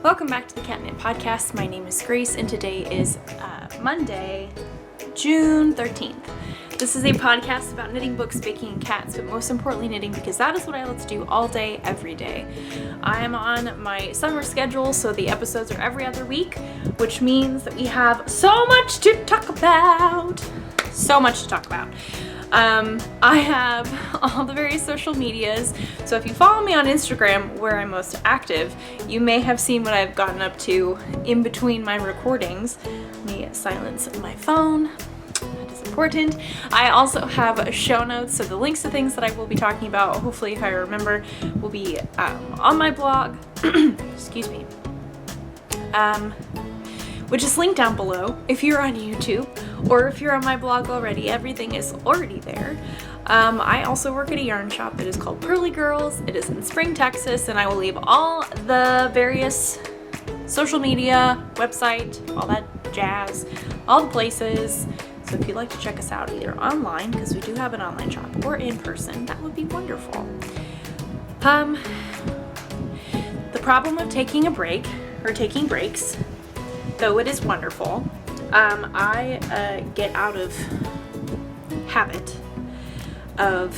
Welcome back to the Catnip Podcast. My name is Grace, and today is Monday, June 13th. This is a podcast about knitting, books, baking, and cats, but most importantly knitting, because that is what I love to do all day, every day. I am on my summer schedule, so the episodes are every other week, which means that we have so much to talk about. I have all the various social medias, so if you follow me on Instagram, where I'm most active, you may have seen what I've gotten up to in between my recordings. Let me silence my phone. That is important. I also have show notes, so the links to things that I will be talking about, hopefully if I remember, will be on my blog, excuse me, which is linked down below if you're on YouTube, or if you're on my blog already, everything is already there. I also work at a yarn shop that is called Pearly Girls. It is in Spring, Texas, and I will leave all the various social media, website, all that jazz, all the places. So if you'd like to check us out either online, because we do have an online shop, or in person, that would be wonderful. The problem of taking a break, or taking breaks, though it is wonderful, I get out of habit of,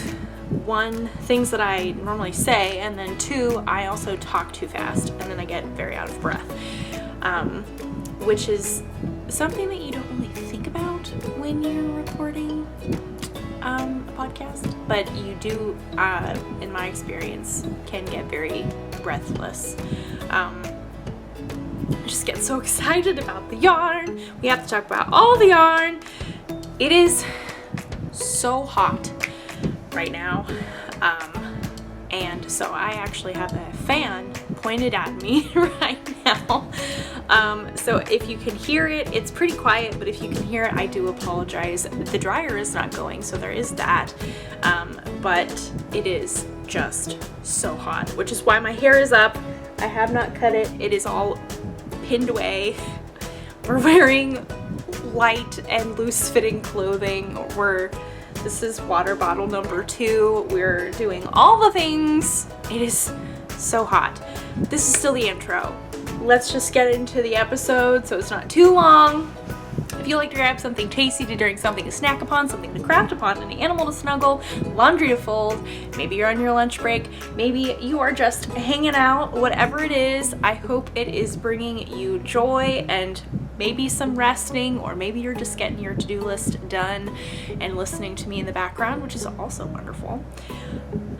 one, things that I normally say, and then two, I also talk too fast, and then I get very out of breath, which is something that you don't really think about when you're recording a podcast, but you do, in my experience, can get very breathless. I just get so excited about the yarn. We have to talk about all the yarn. It is so hot right now, and so I actually have a fan pointed at me right now. So if you can hear it, it's pretty quiet, but if you can hear it, I do apologize. The dryer is not going, so there is that, but it is just so hot, which is why my hair is up. I have not cut it. It is all pinned away. We're wearing light and loose-fitting clothing. This is water bottle number 2. We're doing all the things. It is so hot. This is still the intro. Let's just get into the episode so it's not too long. If you like to grab something tasty to drink, something to snack upon, something to craft upon, an animal to snuggle, laundry to fold, maybe you're on your lunch break, maybe you are just hanging out, whatever it is, I hope it is bringing you joy and maybe some resting, or maybe you're just getting your to-do list done and listening to me in the background, which is also wonderful.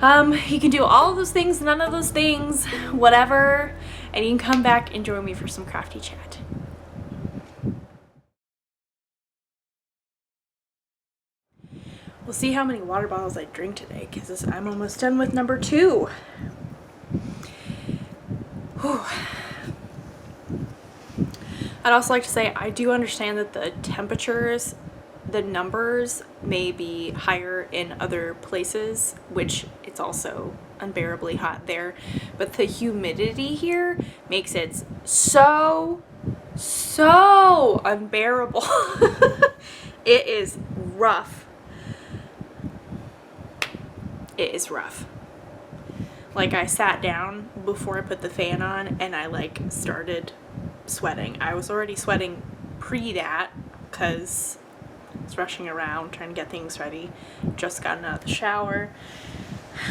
You can do all of those things, none of those things, whatever, and you can come back and join me for some crafty chat. We'll see how many water bottles I drink today, because I'm almost done with number 2. Whew. I'd also like to say I do understand that the temperatures, the numbers may be higher in other places, which it's also unbearably hot there, but the humidity here makes it so unbearable. It is rough. It is rough. Like, I sat down before I put the fan on and I started sweating. I was already sweating pre that because I was rushing around trying to get things ready. Just gotten out of the shower.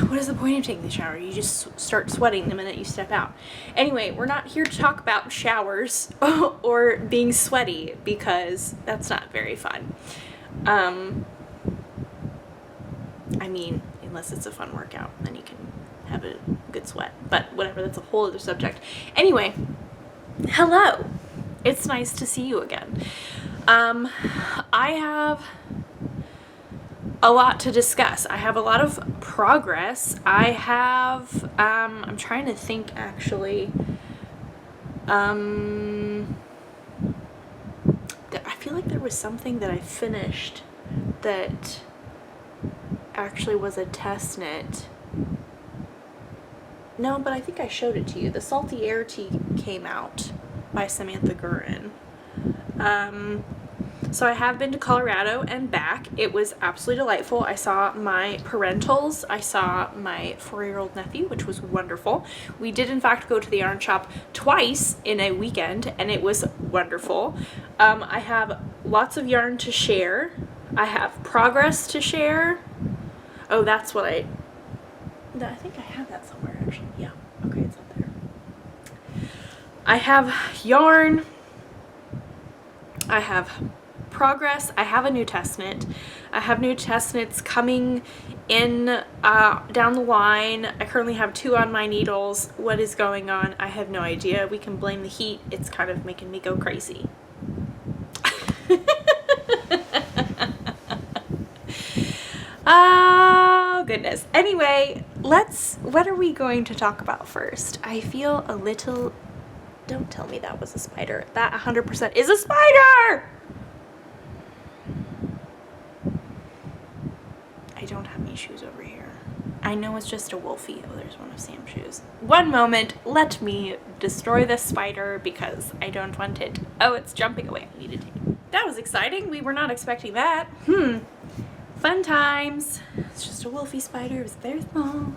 What is the point of taking the shower? You just start sweating the minute you step out. Anyway, we're not here to talk about showers or being sweaty, because that's not very fun. I mean, unless it's a fun workout, then you can have a good sweat. But whatever, that's a whole other subject. Anyway, hello. It's nice to see you again. I have a lot to discuss. I have a lot of progress. I have, I'm trying to think actually. I feel like there was something that I finished that actually was a test knit. No, but I think I showed it to you. The Salty Air Tea came out by Samantha Gurin. So I have been to Colorado and back. It was absolutely delightful. I saw my parentals. I saw my 4-year-old nephew, which was wonderful. We did in fact go to the yarn shop twice in a weekend, and it was wonderful. I have lots of yarn to share. I have progress to share. Oh, that's what I think I have that somewhere actually. Yeah, okay, it's up there. I have yarn. I have progress. I have a new test knit. I have new test knits coming in down the line. I currently have 2 on my needles. What is going on? I have no idea. We can blame the heat. It's kind of making me go crazy. Oh goodness. Anyway, what are we going to talk about first? I feel a little, don't tell me that was a spider. That 100% is a spider! I don't have any shoes over here. I know it's just a wolfie. Oh, there's one of Sam's shoes. One moment, let me destroy this spider because I don't want it. Oh, it's jumping away. I need to take it. That was exciting. We were not expecting that. Fun times. It's just a wolfie spider. It was very small.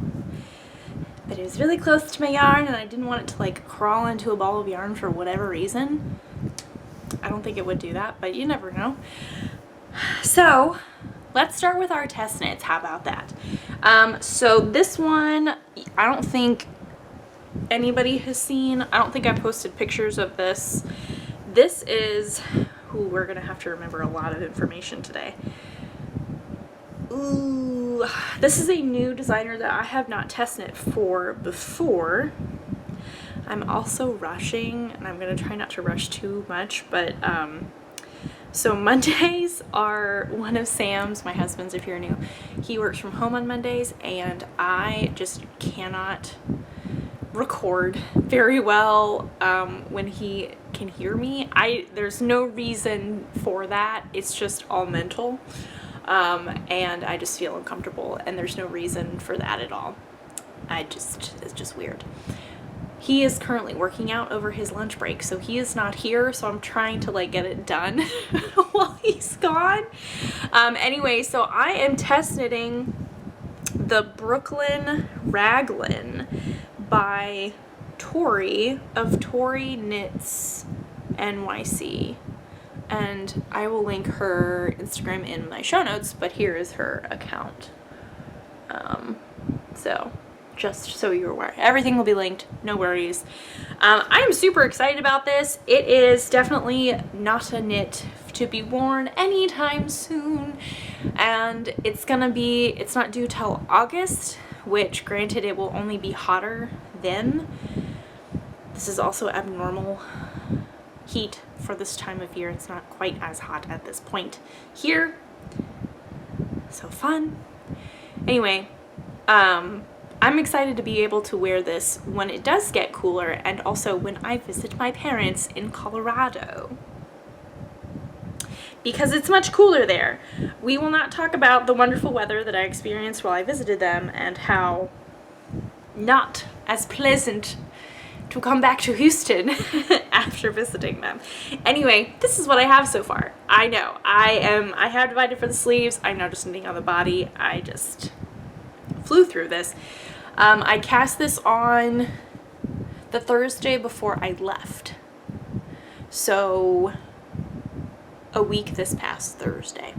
But it was really close to my yarn, and I didn't want it to like crawl into a ball of yarn for whatever reason. I don't think it would do that, but you never know. So let's start with our test knits. How about that? So this one, I don't think anybody has seen. I don't think I posted pictures of this. This is, we're gonna have to remember a lot of information today. Ooh, this is a new designer that I have not test knit for before. I'm also rushing, and I'm gonna try not to rush too much, but so Mondays are one of Sam's, my husband's, if you're new. He works from home on Mondays, and I just cannot record very well when he can hear me. There's no reason for that. It's just all mental. And I just feel uncomfortable, and there's no reason for that at all. It's just weird. He is currently working out over his lunch break, so he is not here, so I'm trying to like get it done while he's gone. Anyway, so I am test knitting the Brooklyn Raglan by Tori of Tori Knits NYC. And I will link her Instagram in my show notes, but here is her account. So just so you're aware, everything will be linked, no worries. I am super excited about this. It is definitely not a knit to be worn anytime soon, and it's not due till August, which granted it will only be hotter then. This is also abnormal heat for this time of year. It's not quite as hot at this point here. So fun. Anyway, I'm excited to be able to wear this when it does get cooler, and also when I visit my parents in Colorado, because it's much cooler there. We will not talk about the wonderful weather that I experienced while I visited them and how not as pleasant to come back to Houston after visiting them. Anyway, this is what I have so far. I know, I have divided for the sleeves. I'm now just knitting on the body. I just flew through this. I cast this on the Thursday before I left. So a week this past Thursday.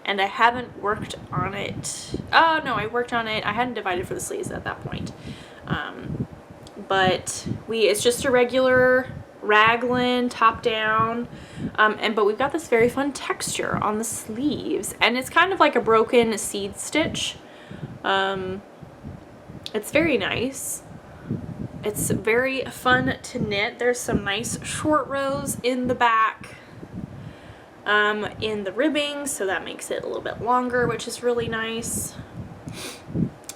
And I haven't worked on it. Oh no, I worked on it. I hadn't divided for the sleeves at that point. But it's just a regular raglan top down, but we've got this very fun texture on the sleeves, and it's kind of like a broken seed stitch. It's very nice. It's very fun to knit. There's some nice short rows in the back, in the ribbing, so that makes it a little bit longer, which is really nice.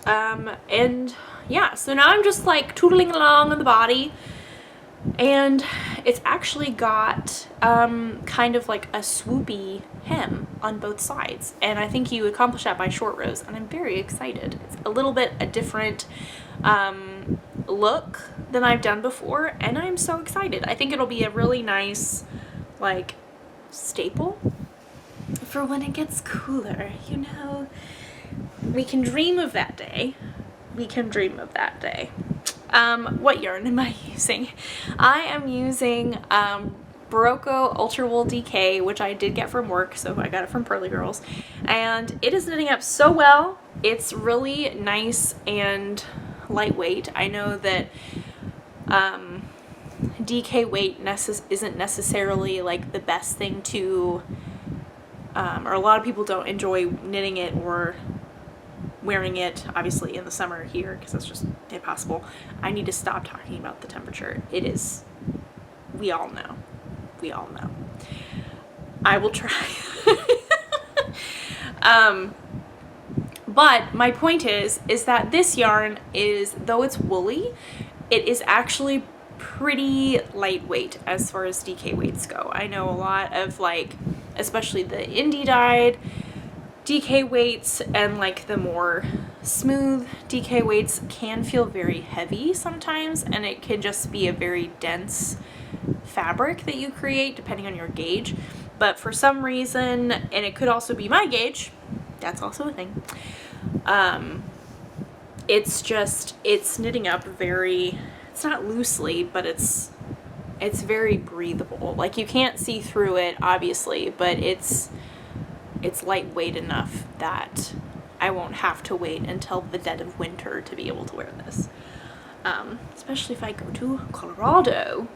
And yeah, so now I'm just like tootling along on the body, and it's actually got kind of like a swoopy hem on both sides, and I think you accomplish that by short rows, and I'm very excited. It's a little bit a different look than I've done before, and I'm so excited. I think it'll be a really nice like staple for when it gets cooler. You know, we can dream of that day. We can dream of that day. What yarn am I using? I am using Barocco Ultra Wool DK, which I did get from work, so I got it from Pearly Girls, and it is knitting up so well. It's really nice and lightweight. I know that DK weight isn't necessarily like the best thing to, or a lot of people don't enjoy knitting it or wearing it, obviously, in the summer here, because that's just impossible. I need to stop talking about the temperature. It is, we all know. We all know. I will try. But my point is that this yarn is, though it's woolly, it is actually pretty lightweight as far as DK weights go. I know a lot of, like, especially the indie dyed DK weights and like the more smooth DK weights can feel very heavy sometimes, and it can just be a very dense fabric that you create depending on your gauge. But for some reason, and it could also be my gauge, that's also a thing, it's knitting up very, it's not loosely, but it's very breathable. Like, you can't see through it obviously, but it's lightweight enough that I won't have to wait until the dead of winter to be able to wear this, especially if I go to Colorado.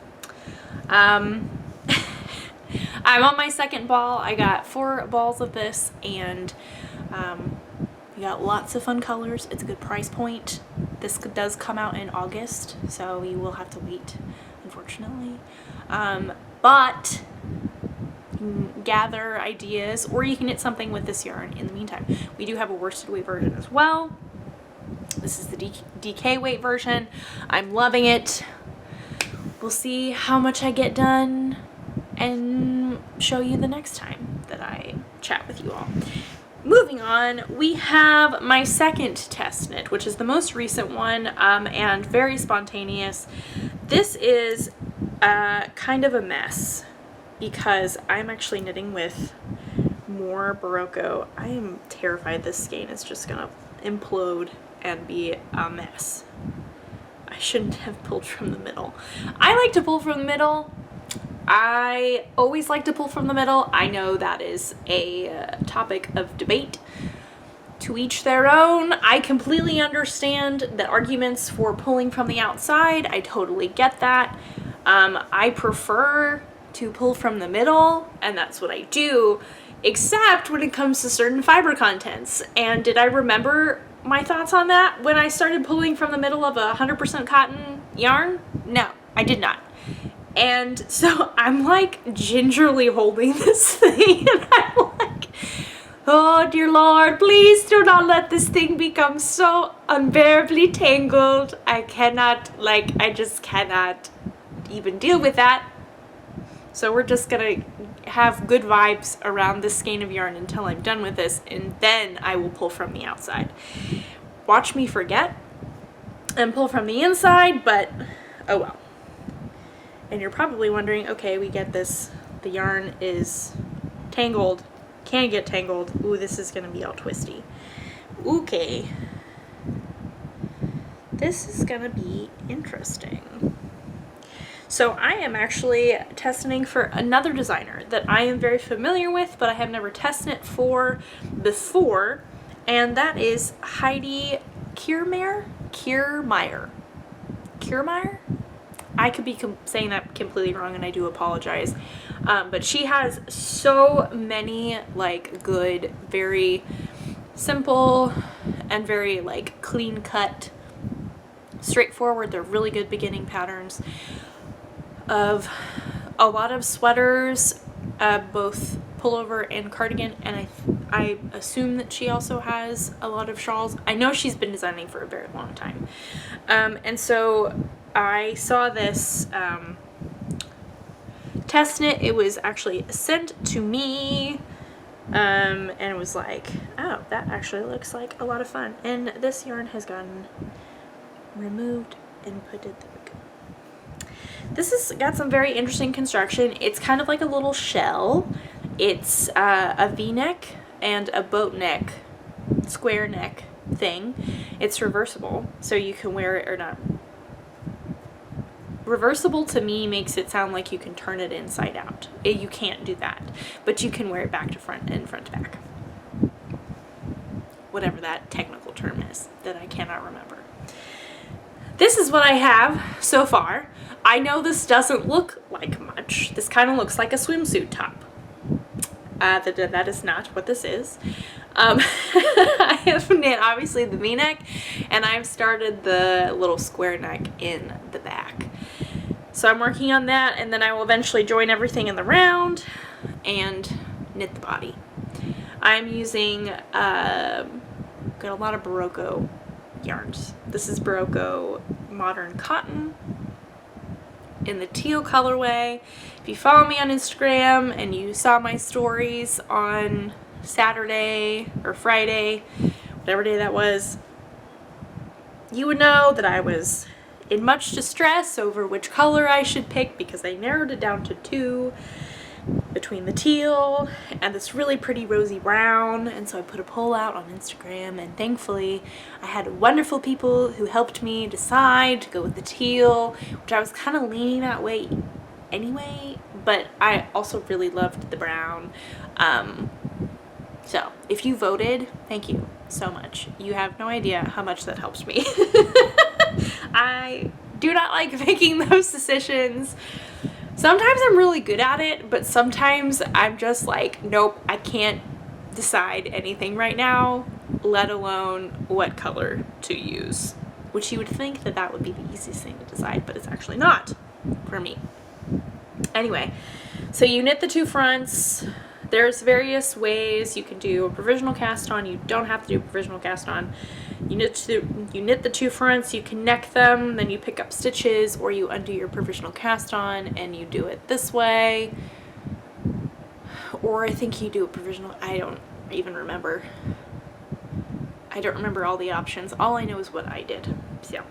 I'm on my second ball. I got 4 balls of this, and we got lots of fun colors. It's a good price point. This does come out in August, so you will have to wait, unfortunately. But you can gather ideas, or you can knit something with this yarn in the meantime. We do have a worsted weight version as well. This is the DK weight version. I'm loving it. We'll see how much I get done and show you the next time that I chat with you all. Moving on, we have my second test knit, which is the most recent one, and very spontaneous. This is kind of a mess because I'm actually knitting with more Barocco. I am terrified this skein is just gonna implode and be a mess. I shouldn't have pulled from the middle. I like to pull from the middle. I always like to pull from the middle. I know that is a topic of debate. To each their own. I completely understand the arguments for pulling from the outside. I totally get that. I prefer to pull from the middle, and that's what I do, except when it comes to certain fiber contents. And did I remember my thoughts on that when I started pulling from the middle of a 100% cotton yarn? No, I did not. And so I'm like gingerly holding this thing, and I'm like, oh dear Lord, please do not let this thing become so unbearably tangled. I just cannot even deal with that. So we're just gonna have good vibes around this skein of yarn until I'm done with this, and then I will pull from the outside. Watch me forget and pull from the inside, but oh well. And you're probably wondering, okay, we get this, the yarn is tangled, can get tangled. Ooh, this is gonna be all twisty. Okay. This is gonna be interesting. So I am actually testing for another designer that I am very familiar with, but I have never tested it for before, and that is Heidi Kiermaier? I could be saying that completely wrong, and I do apologize. But she has so many like good, very simple and very like clean cut, straightforward, they're really good beginning patterns of a lot of sweaters, both pullover and cardigan, and I assume that she also has a lot of shawls. I know she's been designing for a very long time. And so I saw this test knit. It was actually sent to me, and it was like, oh, that actually looks like a lot of fun. And this yarn has gotten removed and put it there. This has got some very interesting construction. It's kind of like a little shell. It's a V-neck and a boat neck, square neck thing. It's reversible, so you can wear it or not. Reversible to me makes it sound like you can turn it inside out. You can't do that, but you can wear it back to front and front to back. Whatever that technical term is that I cannot remember. This is what I have so far. I know this doesn't look like much. This kind of looks like a swimsuit top. That is not what this is. I have knit obviously the V-neck, and I've started the little square neck in the back. So I'm working on that, and then I will eventually join everything in the round and knit the body. I'm using got a lot of Barocco yarns. This is Barocco Modern Cotton in the teal colorway. If you follow me on Instagram and you saw my stories on Saturday or Friday, whatever day that was, you would know that I was in much distress over which color I should pick, because I narrowed it down to 2 between the teal and this really pretty rosy brown. And so I put a poll out on Instagram, and thankfully I had wonderful people who helped me decide to go with the teal, which I was kind of leaning that way anyway, but I also really loved the brown. So if you voted, thank you so much. You have no idea how much that helps me. I do not like making those decisions. Sometimes I'm really good at it, but sometimes I'm just like, nope, I can't decide anything right now, let alone what color to use. Which you would think that that would be the easiest thing to decide, but it's actually not for me. Anyway, so you knit the 2 fronts. There's various ways you can do a provisional cast on. You don't have to do a provisional cast on. You knit the 2 fronts, you connect them, then you pick up stitches, or you undo your provisional cast on and you do it this way. Or I think you do a provisional, I don't even remember. I don't remember all the options. All I know is what I did. So,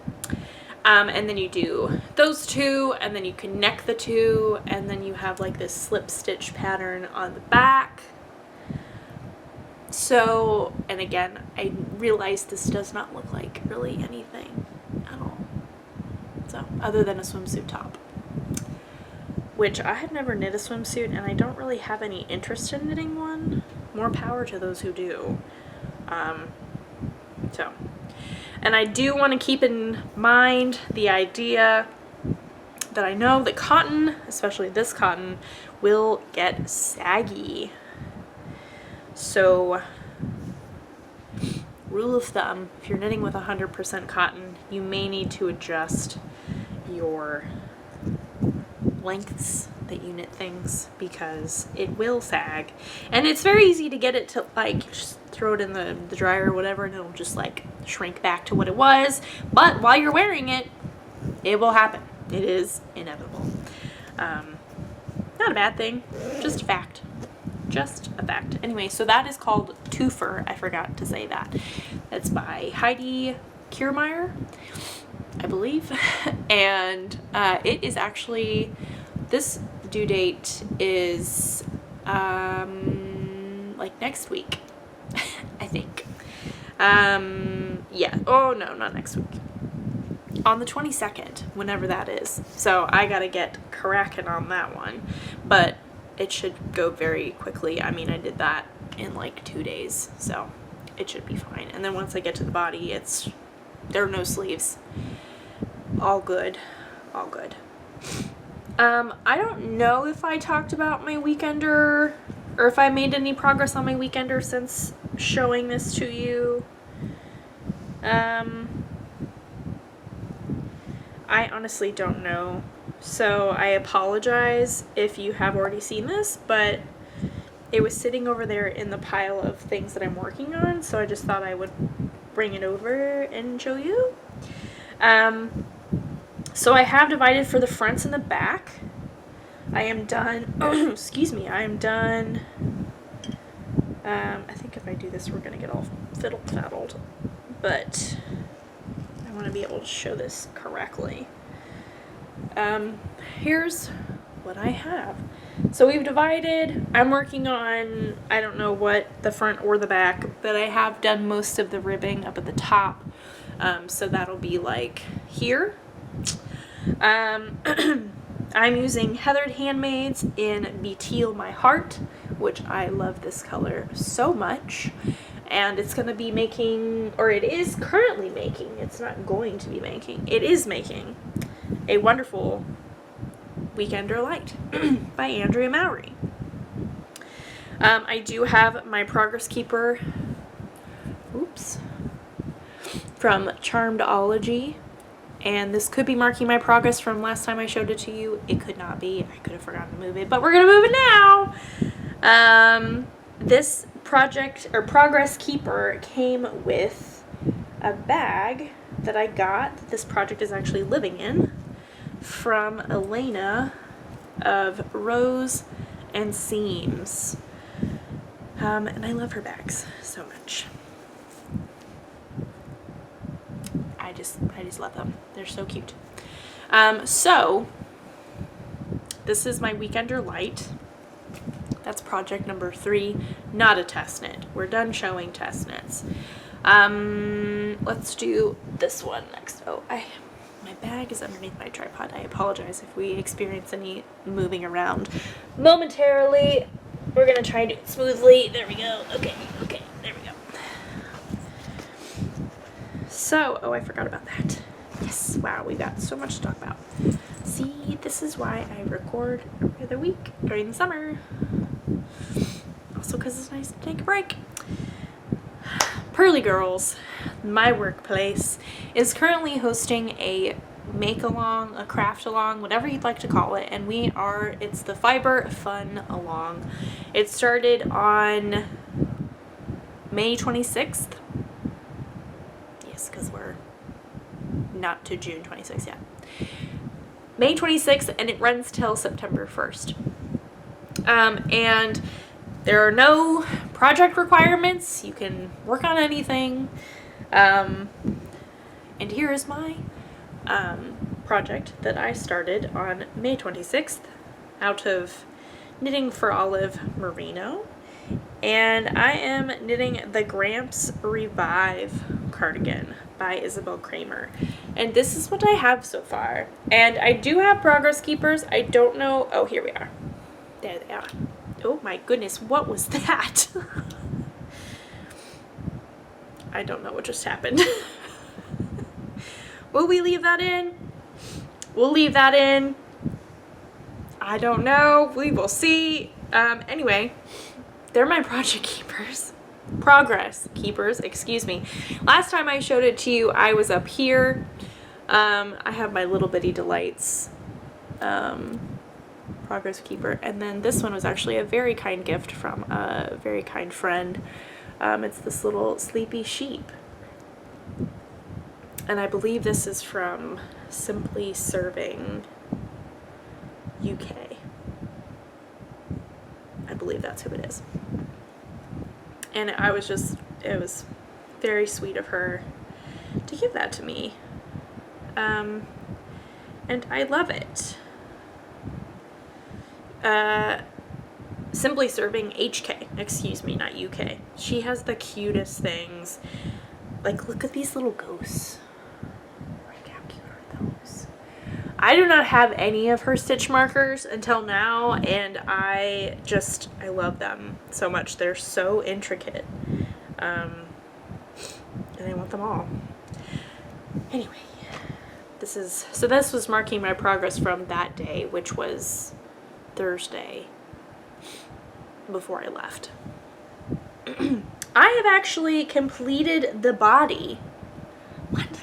and then you do those 2, and then you connect the 2, and then you have like this slip stitch pattern on the back. So, and again, I realized this does not look like really anything at all. So, other than a swimsuit top, which I have never knit a swimsuit, and I don't really have any interest in knitting one. More power to those who do. So, and I do want to keep in mind the idea that I know that cotton, especially this cotton, will get saggy. So, rule of thumb, if you're knitting with 100% cotton, you may need to adjust your lengths that you knit things, because it will sag. And it's very easy to get it to, like, just throw it in the dryer or whatever, and it'll just like shrink back to what it was. But while you're wearing it, it will happen. It is inevitable. Not a bad thing, just a fact. Just a fact. Anyway, so that is called Twofer. I forgot to say that. That's by Heidi Kiermaier, I believe. And it is actually, this due date is like next week, I think. Yeah. Oh no, not next week. On the 22nd, whenever that is. So I gotta get cracking on that one. But it should go very quickly. I mean, I did that in like 2 days, so it should be fine. And then once I get to the body, there are no sleeves. All good. All good. I don't know if I talked about my weekender, or if I made any progress on my weekender since showing this to you. I honestly don't know. So I apologize if you have already seen this, but it was sitting over there in the pile of things that I'm working on, so I just thought I would bring it over and show you. So I have divided for the fronts and the back. I am done, excuse me, I am done. I think if I do this, we're gonna get all fiddle-faddled, but I want to be able to show this correctly. Here's what I have. So we've divided. I'm working on, I don't know what, the front or the back, but I have done most of the ribbing up at the top. So that'll be like here. I'm using Heathered Handmaids in Be Teal My Heart, which I love this color so much. And it's going to be making, or it is currently making, it's not going to be making, it is making a wonderful Weekender Light by Andrea Mowry. I do have my Progress Keeper, from Charmedology. And this could be marking my progress from last time I showed it to you. It could not be. I could have forgotten to move it, but we're going to move it now. This project, or Progress Keeper, came with a bag that I got, that this project is actually living in, from Elena of Rose and Seams. And I love her bags so much. I just love them. They're so cute. So this is my Weekender Light. That's project number 3, not a test knit. We're done showing test knits. Let's do this one next. Oh, my bag is underneath my tripod. I apologize if we experience any moving around momentarily. We're gonna try to do it smoothly. There we go. Okay, there we go. So, oh, I forgot about that. Yes, wow, we got so much to talk about. See, this is why I record every other week during the summer. Also because it's nice to take a break. Pearly Girls, my workplace, is currently hosting a make-along, a craft-along, whatever you'd like to call it, and it's the Fiber Fun Along. It started on May 26th. Because we're not to June 26th yet. May 26th, and it runs till September 1st. And there are no project requirements. You can work on anything. And here is my project that I started on May 26th out of Knitting for Olive Merino. And I am knitting the Gramps Revive cardigan by Isabel Kramer. And this is what I have so far. And I do have Progress Keepers. I don't know. Oh, here we are. There they are. Oh my goodness, what was that? I don't know what just happened. Will we leave that in? We'll leave that in. I don't know. We will see. Anyway, they're my project keepers. Progress keepers, excuse me. Last time I showed it to you, I was up here. I have my Little Bitty Delights Progress Keeper, and then this one was actually a very kind gift from a very kind friend. It's this little sleepy sheep, and I believe this is from Simply Serving UK. I believe that's who it is. And it was very sweet of her to give that to me. And I love it. Simply Serving HK, excuse me, not UK. She has the cutest things. Like, look at these little ghosts. Like, how cute are those? I do not have any of her stitch markers until now, and I love them so much. They're so intricate. And I want them all. Anyway, this was marking my progress from that day, which was Thursday before I left. I have actually completed the body. What?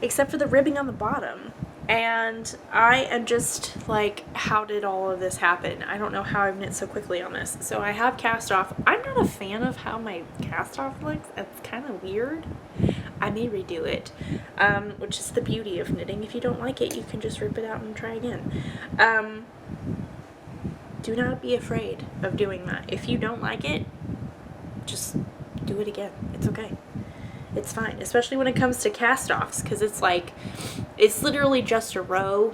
Except for the ribbing on the bottom. And I am just like, how did all of this happen? I don't know how I've knit so quickly on this. So I have cast off. I'm not a fan of how my cast off looks. It's kind of weird. I may redo it, which is the beauty of knitting. If you don't like it, you can just rip it out and try again. Do not be afraid of doing that. If you don't like it, just do it again. It's okay. It's fine, especially when it comes to cast-offs, because it's like, it's literally just a row.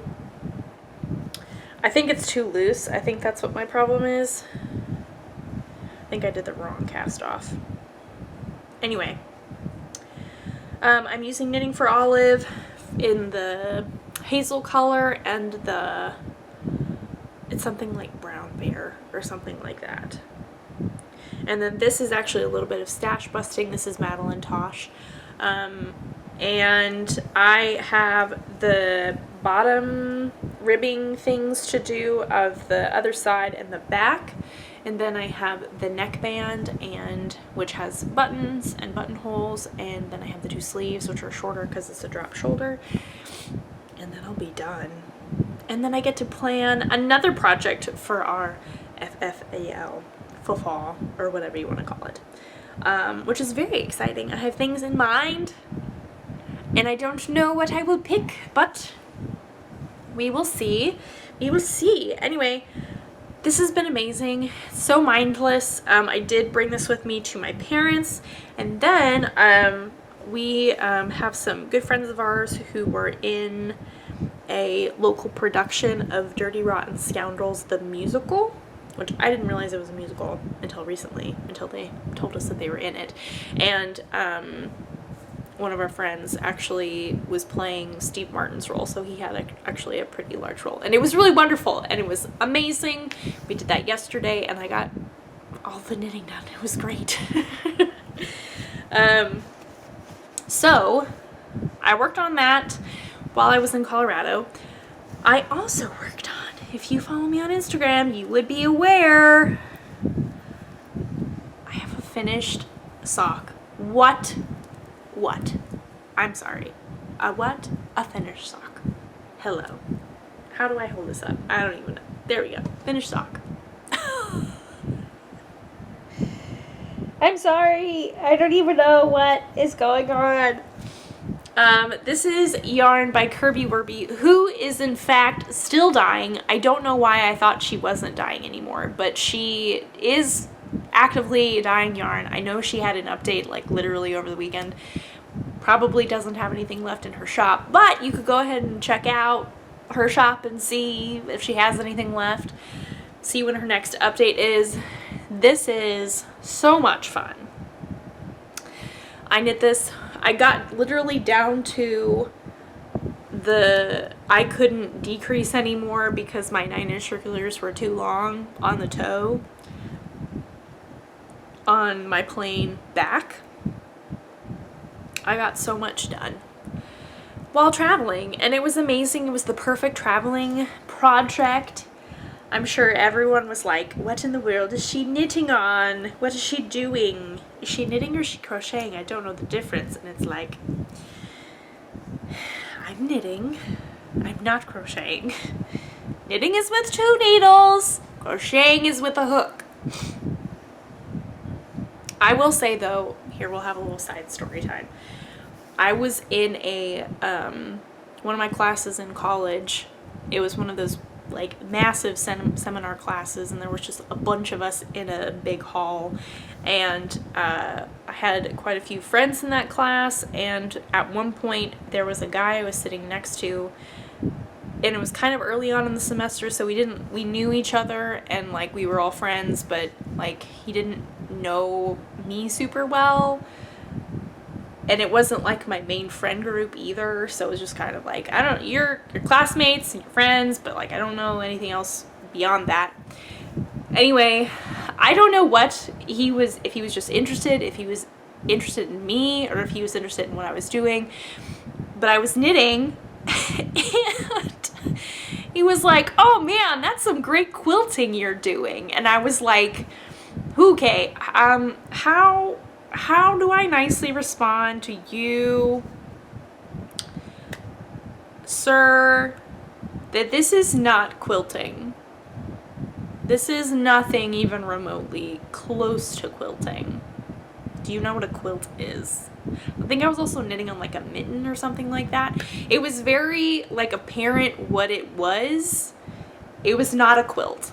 I think it's too loose. I think that's what my problem is. I think I did the wrong cast off. Anyway, I'm using Knitting for Olive in the hazel color and it's something like brown bear or something like that. And then this is actually a little bit of stash busting. This is Madeline Tosh. And I have the bottom ribbing things to do of the other side and the back. And then I have the neckband, which has buttons and buttonholes, and then I have the 2 sleeves, which are shorter because it's a drop shoulder. And then I'll be done. And then I get to plan another project for our FFAL, FFAL, or whatever you want to call it, which is very exciting. I have things in mind, and I don't know what I will pick, but we will see. We will see. Anyway, this has been amazing. So mindless. I did bring this with me to my parents, and then we have some good friends of ours who were in a local production of Dirty Rotten Scoundrels the musical, which I didn't realize it was a musical until recently, until they told us that they were in it. And one of our friends actually was playing Steve Martin's role, so he had actually a pretty large role, and it was really wonderful and it was amazing. We did that yesterday and I got all the knitting done. It was great. So I worked on that while I was in Colorado. I also worked on, if you follow me on Instagram, you would be aware, I have a finished sock. What? I'm sorry. A what? A finished sock. Hello. How do I hold this up? I don't even know. There we go. Finished sock. I'm sorry. I don't even know what is going on. This is yarn by Kirby Werby, who is in fact still dyeing. I don't know why I thought she wasn't dyeing anymore, but she is actively dyeing yarn. I know she had an update like literally over the weekend. Probably doesn't have anything left in her shop, but you could go ahead and check out her shop and see if she has anything left. See when her next update is. This is so much fun. I knit this. I got literally down to I couldn't decrease anymore because my 9-inch circulars were too long on the toe on my plain back. I got so much done while traveling, and it was amazing. It was the perfect traveling project. I'm sure everyone was like, what in the world is she knitting on? What is she doing? Is she knitting or is she crocheting? I don't know the difference. And it's like, I'm knitting. I'm not crocheting. Knitting is with 2 needles. Crocheting is with a hook. I will say though, here we'll have a little side story time. I was in one of my classes in college. It was one of those like massive seminar classes, and there was just a bunch of us in a big hall, and I had quite a few friends in that class, and at one point there was a guy I was sitting next to, and it was kind of early on in the semester, so we knew each other and like we were all friends, but like he didn't know me super well. And it wasn't like my main friend group either, so it was just kind of like, I don't, you're classmates and your friends, but like I don't know anything else beyond that. Anyway, I don't know what he was, if he was just interested, if he was interested in me, or if he was interested in what I was doing. But I was knitting, and he was like, oh man, that's some great quilting you're doing. And I was like, okay, how do I nicely respond to you, sir, that this is not quilting? This is nothing even remotely close to quilting. Do you know what a quilt is? I think I was also knitting on like a mitten or something like that. It was very like apparent what it was. It was not a quilt.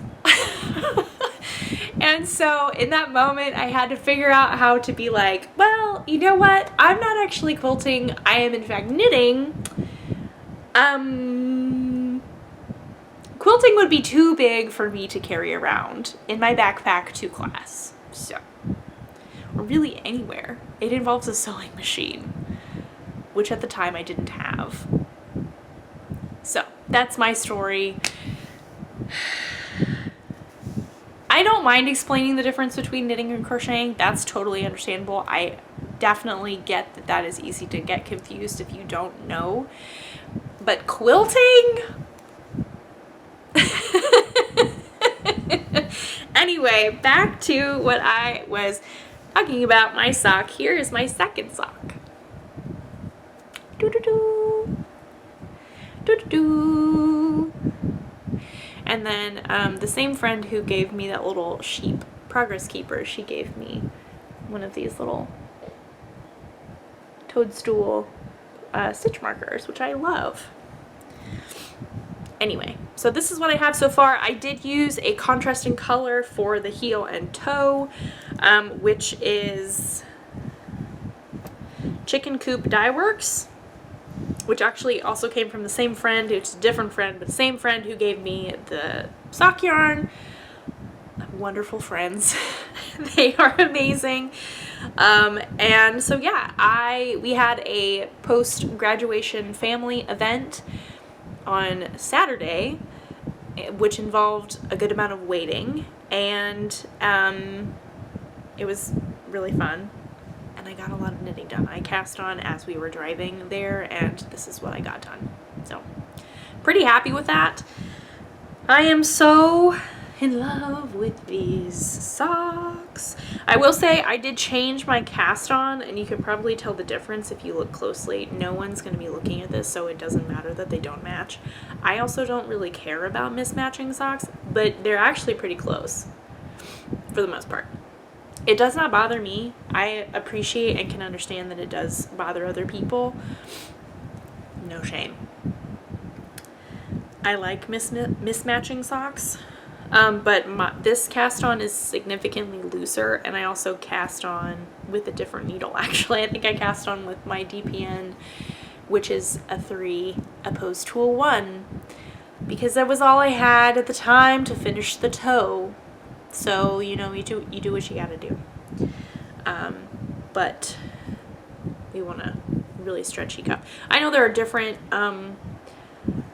And so in that moment, I had to figure out how to be like, well, you know what? I'm not actually quilting. I am in fact knitting. quilting would be too big for me to carry around in my backpack to class. So, or really anywhere. It involves a sewing machine, which at the time I didn't have. So, that's my story. I don't mind explaining the difference between knitting and crocheting. That's totally understandable. I definitely get that that is easy to get confused if you don't know. But quilting? Anyway, back to what I was talking about, my sock. Here is my second sock. Doo-doo-doo. Doo-doo-doo. And then the same friend who gave me that little sheep progress keeper, she gave me one of these little toadstool stitch markers, which I love. Anyway, so this is what I have so far. I did use a contrasting color for the heel and toe, which is Chicken Coop Dye Works, which actually also came from the same friend. It's a different friend, but the same friend who gave me the sock yarn. Wonderful friends. They are amazing. And so yeah, we had a post-graduation family event on Saturday, which involved a good amount of waiting, and it was really fun, and I got a lot of knitting done. I cast on as we were driving there, and this is what I got done. So pretty happy with that. I am so in love with these socks. I will say I did change my cast on, and you can probably tell the difference if you look closely. No one's going to be looking at this, so it doesn't matter that they don't match. I also don't really care about mismatching socks, but they're actually pretty close for the most part. It does not bother me. I appreciate and can understand that it does bother other people. No shame. I like mismatching socks. But this cast on is significantly looser, and I also cast on with a different needle. Actually, I think I cast on with my DPN, which is a 3 opposed to a 1, because that was all I had at the time to finish the toe. So, you know, you do what you gotta do. But we want a really stretchy cup. I know there are different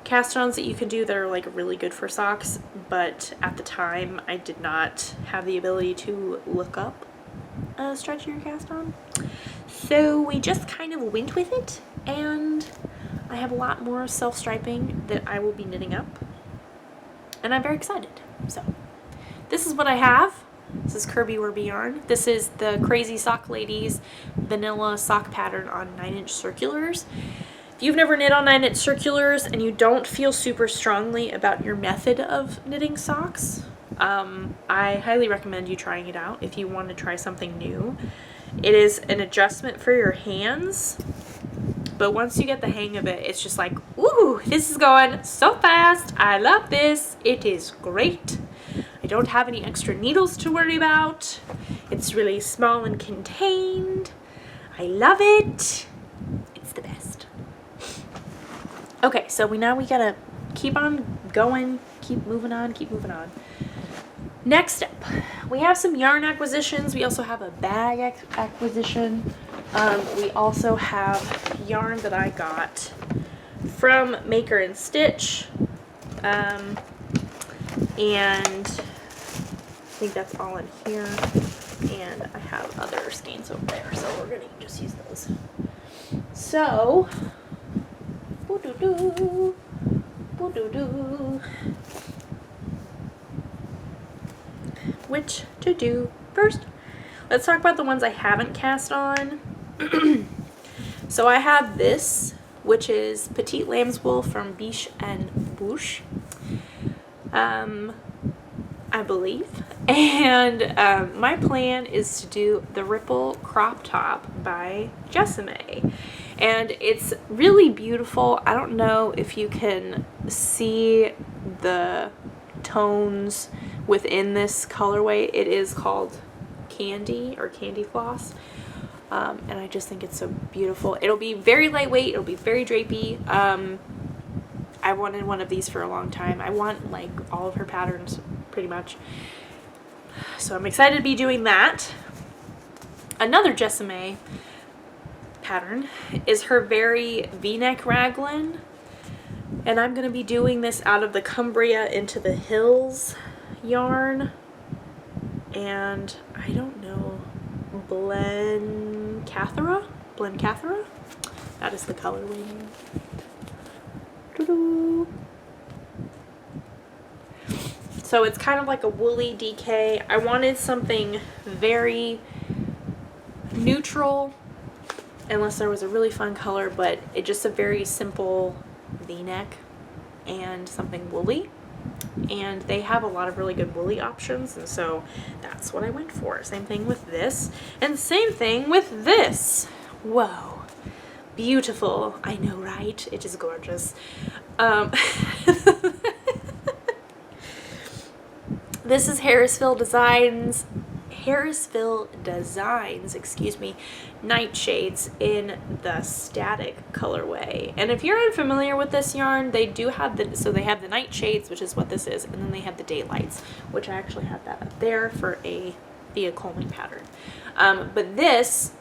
cast-ons that you can do that are like really good for socks, but at the time I did not have the ability to look up a stretchier cast-on, so we just kind of went with it, and I have a lot more self-striping that I will be knitting up, and I'm very excited. So this is what I have. This is Kirby Werby yarn. This is the Crazy Sock Ladies vanilla sock pattern on 9-inch circulars. If you've never knit on 9-inch circulars and you don't feel super strongly about your method of knitting socks, I highly recommend you trying it out if you want to try something new. It is an adjustment for your hands, but once you get the hang of it, it's just like, ooh, this is going so fast. I love this. It is great. I don't have any extra needles to worry about. It's really small and contained. I love it. It's the best. Okay, so we gotta keep on going, keep moving on. Next up, we have some yarn acquisitions. We also have a bag acquisition. We also have yarn that I got from Maker and Stitch. And I think that's all in here. And I have other skeins over there, so we're gonna just use those. So, which to do first? Let's talk about the ones I haven't cast on. So I have this, which is Petite Lamb's Wool from Biche and Bouche, I believe. And my plan is to do the Ripple Crop Top by Jessame. And it's really beautiful. I don't know if you can see the tones within this colorway. It is called Candy or Candy Floss. And I just think it's so beautiful. It'll be very lightweight. It'll be very drapey. I wanted one of these for a long time. I want like all of her patterns pretty much. So I'm excited to be doing that. Another Jessame pattern is her very V-neck raglan. And I'm going to be doing this out of the Cumbria Into the Hills yarn. And I don't know, Blencathra? That is the colorway name. Doo-doo. So it's kind of like a woolly DK. I wanted something very neutral, unless there was a really fun color, but it's just a very simple V-neck and something woolly. And they have a lot of really good woolly options, and so that's what I went for. Same thing with this, and same thing with this. Whoa, beautiful. I know, right? It is gorgeous. This is Harrisville Designs, excuse me, Nightshades in the Static colorway. And if you're unfamiliar with this yarn, they do have they have the Nightshades, which is what this is, and then they have the Daylights, which I actually have that up there for a Thea Coleman pattern. But this,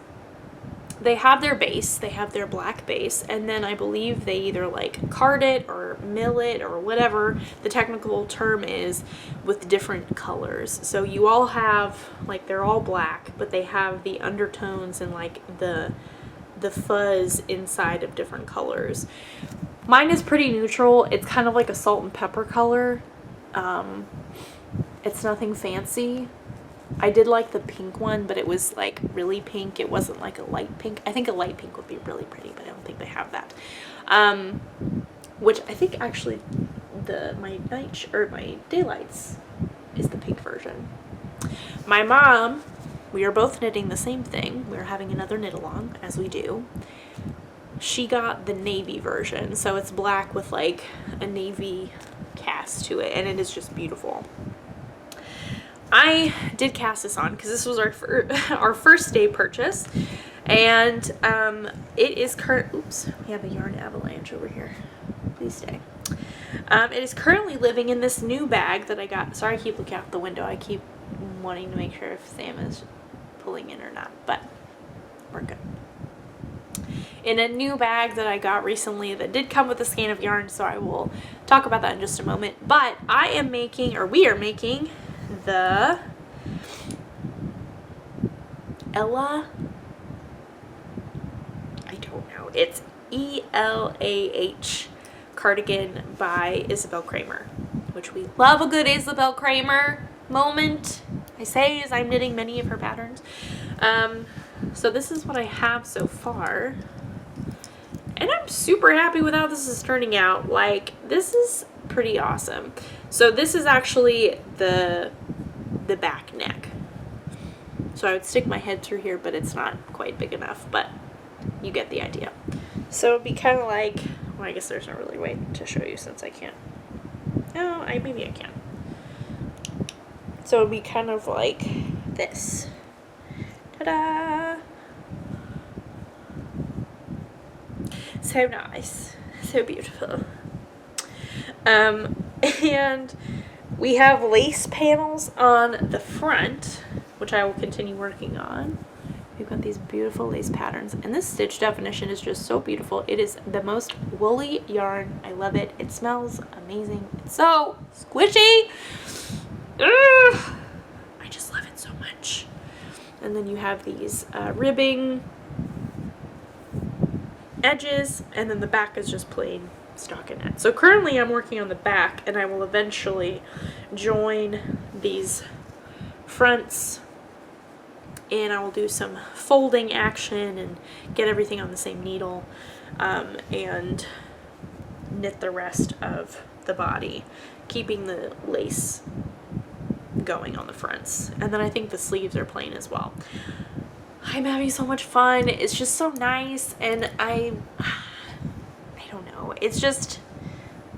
they have their base, they have their black base, and then I believe they either like card it or mill it or whatever the technical term is with different colors. So you all have, like, they're all black, but they have the undertones and like the fuzz inside of different colors. Mine is pretty neutral. It's kind of like a salt and pepper color. It's nothing fancy. I did like the pink one, but it was like really pink. It wasn't like a light pink. I think a light pink would be really pretty, but I don't think they have that. Which I think actually my Daylights is the pink version. My mom, we are both knitting the same thing. We're having another knit along, as we do. She got the navy version, so it's black with like a navy cast to it, and it is just beautiful. I did cast this on because this was our first day purchase, and it is oops, we have a yarn avalanche over here. Please stay. It is currently living in this new bag that I got. Sorry, I keep looking out the window. I keep wanting to make sure if Sam is pulling in or not, but we're good. In a new bag that I got recently that did come with a skein of yarn, so I will talk about that in just a moment. But we are making the Ella, I don't know, it's ELAH cardigan by Isabel Kramer, which we love a good Isabel Kramer moment, I say, as I'm knitting many of her patterns. So this is what I have so far, and I'm super happy with how this is turning out. Like, this is pretty awesome. So this is actually the back neck. So I would stick my head through here, but it's not quite big enough, but you get the idea. So it'd be kind of like, well, I guess there's no really way to show you since I can't. Oh, maybe I can. So it'd be kind of like this. Ta-da! So nice. So beautiful. And we have lace panels on the front, which I will continue working on. We've got these beautiful lace patterns, and this stitch definition is just so beautiful. It is the most woolly yarn. I love it. It smells amazing. It's so squishy. Ugh. I just love it so much. And then you have these ribbing edges, and then the back is just plain stockinette. So currently I'm working on the back, and I will eventually join these fronts, and I will do some folding action and get everything on the same needle, and knit the rest of the body, keeping the lace going on the fronts. And then I think the sleeves are plain as well. I'm having so much fun. It's just so nice, and I don't know. It's just,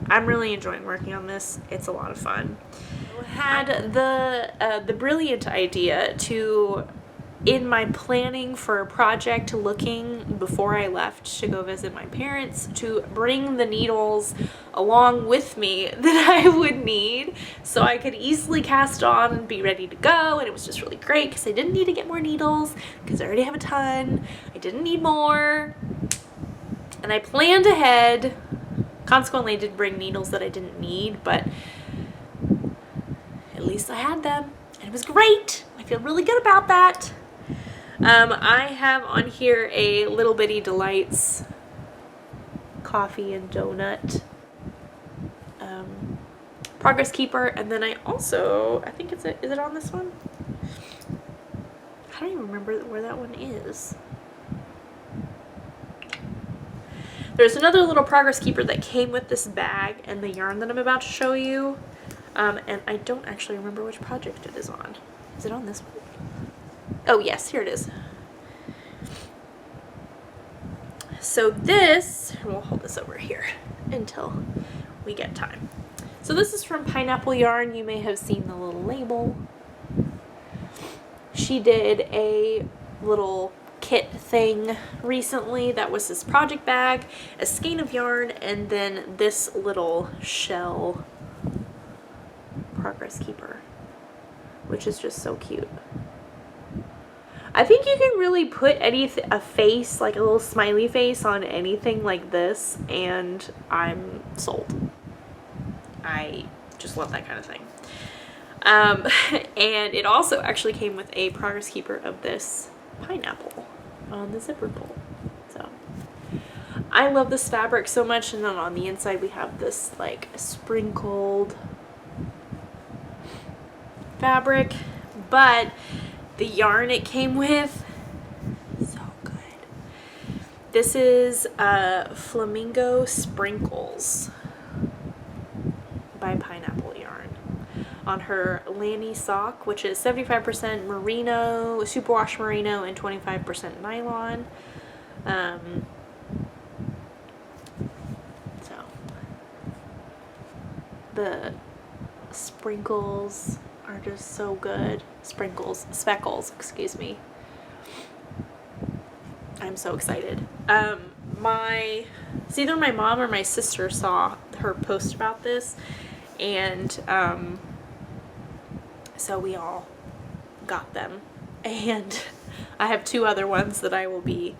I'm really enjoying working on this. It's a lot of fun. I had the brilliant idea to in my planning for a project, looking before I left to go visit my parents, to bring the needles along with me that I would need so I could easily cast on and be ready to go. And it was just really great because I didn't need to get more needles because I already have a ton. I didn't need more. And I planned ahead. Consequently, I did bring needles that I didn't need, but at least I had them. And it was great. I feel really good about that. I have on here a Little Bitty Delights coffee and donut progress keeper, and then I also, I think is it on this one? I don't even remember where that one is. There's another little progress keeper that came with this bag and the yarn that I'm about to show you, and I don't actually remember which project it is on. Is it on this one? Oh yes, here it is. So this, we'll hold this over here until we get time. So this is from Pineapple Yarn. You may have seen the little label. She did a little kit thing recently that was this project bag, a skein of yarn, and then this little shell progress keeper, which is just so cute. I think you can really put a face, like a little smiley face on anything like this, and I'm sold. I just love that kind of thing. And it also actually came with a progress keeper of this pineapple on the zipper pull. So I love this fabric so much, and then on the inside we have this like sprinkled fabric, but the yarn it came with, so good. This is Flamingo Sprinkles by Pineapple Yarn on her Lanny sock, which is 75% merino, superwash merino, and 25% nylon. So the sprinkles are just so good. Speckles, excuse me. I'm so excited. It's either my mom or my sister saw her post about this, and so we all got them, and I have 2 other ones that I will be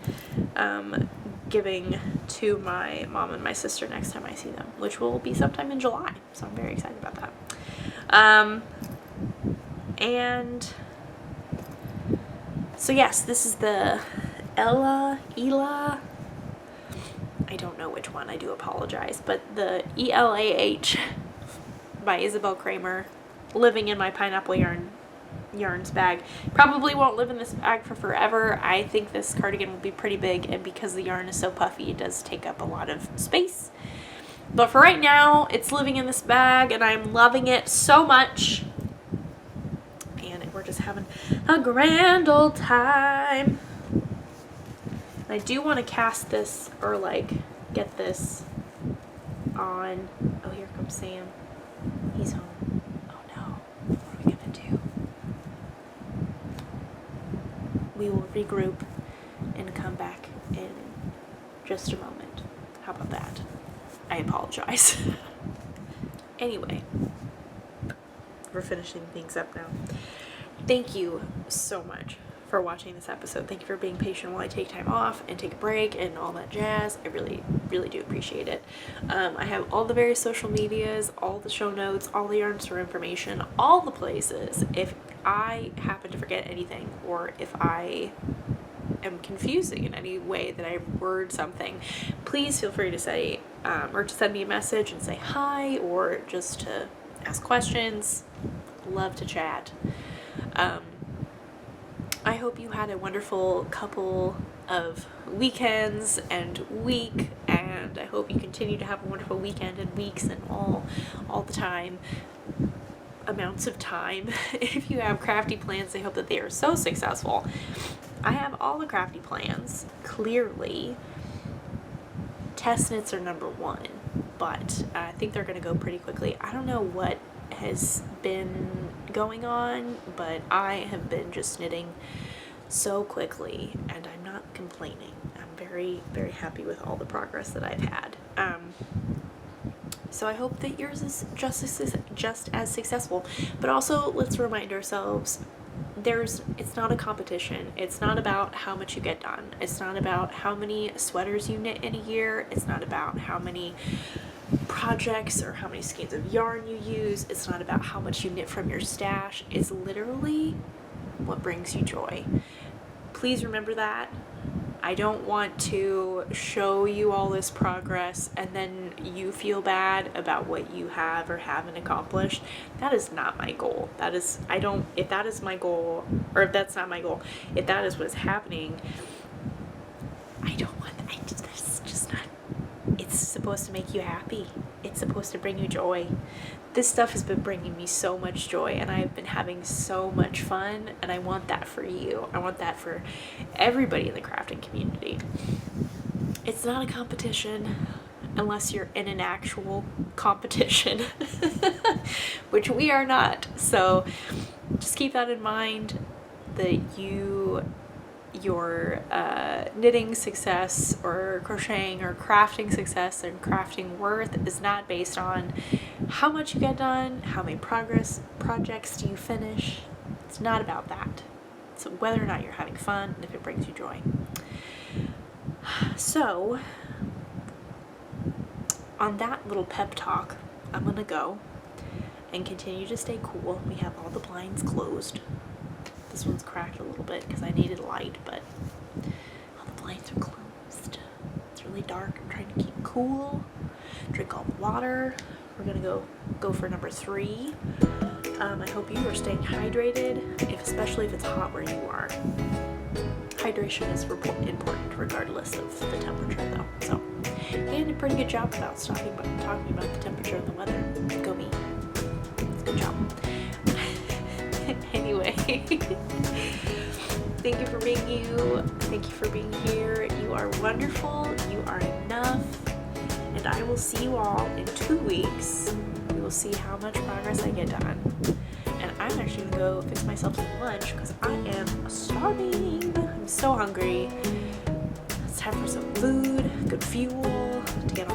giving to my mom and my sister next time I see them, which will be sometime in July, so I'm very excited about that. And so yes, this is the Ela, I don't know which one, I do apologize, but the ELAH by Isabel Kramer, living in my Pineapple Yarns bag. Probably won't live in this bag for forever. I think this cardigan will be pretty big, and because the yarn is so puffy, it does take up a lot of space. But for right now, it's living in this bag, and I'm loving it so much. And we're just having a grand old time. I do want to cast this, or like get this on. Oh, here comes Sam. He's home. Oh no. What are we gonna do? We will regroup and come back in just a moment. How about that? I apologize. Anyway, we're finishing things up now. Thank you so much for watching this episode. Thank you for being patient while I take time off and take a break and all that jazz. I really, really do appreciate it. I have all the various social medias, all the show notes, all the yarn store information, all the places. If I happen to forget anything, or if I am confusing in any way that I word something, please feel free to say, or to send me a message and say hi, or just to ask questions. Love to chat. I hope you had a wonderful couple of weekends and week, and I hope you continue to have a wonderful weekend and weeks and all the time, amounts of time. If you have crafty plans, I hope that they are so successful. I have all the crafty plans, clearly. Test knits are number 1, but I think they're going to go pretty quickly. I don't know what has been going on, but I have been just knitting so quickly, and I'm not complaining. I'm very, very happy with all the progress that I've had. So I hope that yours is just as successful. But also, let's remind ourselves, it's not a competition. It's not about how much you get done. It's not about how many sweaters you knit in a year. It's not about how many projects or how many skeins of yarn you use. It's not about how much you knit from your stash. It's literally what brings you joy. Please remember that. I don't want to show you all this progress and then you feel bad about what you have or haven't accomplished. That is not my goal. If that is my goal, or if that's not my goal, if that is what's happening, that's just not, it's supposed to make you happy. It's supposed to bring you joy. This stuff has been bringing me so much joy, and I've been having so much fun, and I want that for you. I want that for everybody in the crafting community. It's not a competition unless you're in an actual competition, which we are not. So just keep that in mind, that your knitting success or crocheting or crafting success and crafting worth is not based on how much you get done, how many projects do you finish. It's not about that. It's whether or not you're having fun and if it brings you joy. So on that little pep talk, I'm gonna go and continue to stay cool. We have all the blinds closed. This one's cracked a little bit because I needed light, but all the blinds are closed. It's really dark. I'm trying to keep cool. Drink all the water. We're gonna go for number 3. I hope you are staying hydrated, especially if it's hot where you are. Hydration is important regardless of the temperature, though. So, he did a pretty good job about talking about the temperature and the weather. Go me. Good job. Anyway, thank you for being you. Thank you for being here. You are wonderful. You are enough. And I will see you all in 2 weeks. We will see how much progress I get done. And I'm actually gonna go fix myself some lunch because I am starving. I'm so hungry. It's time for some food, good fuel to get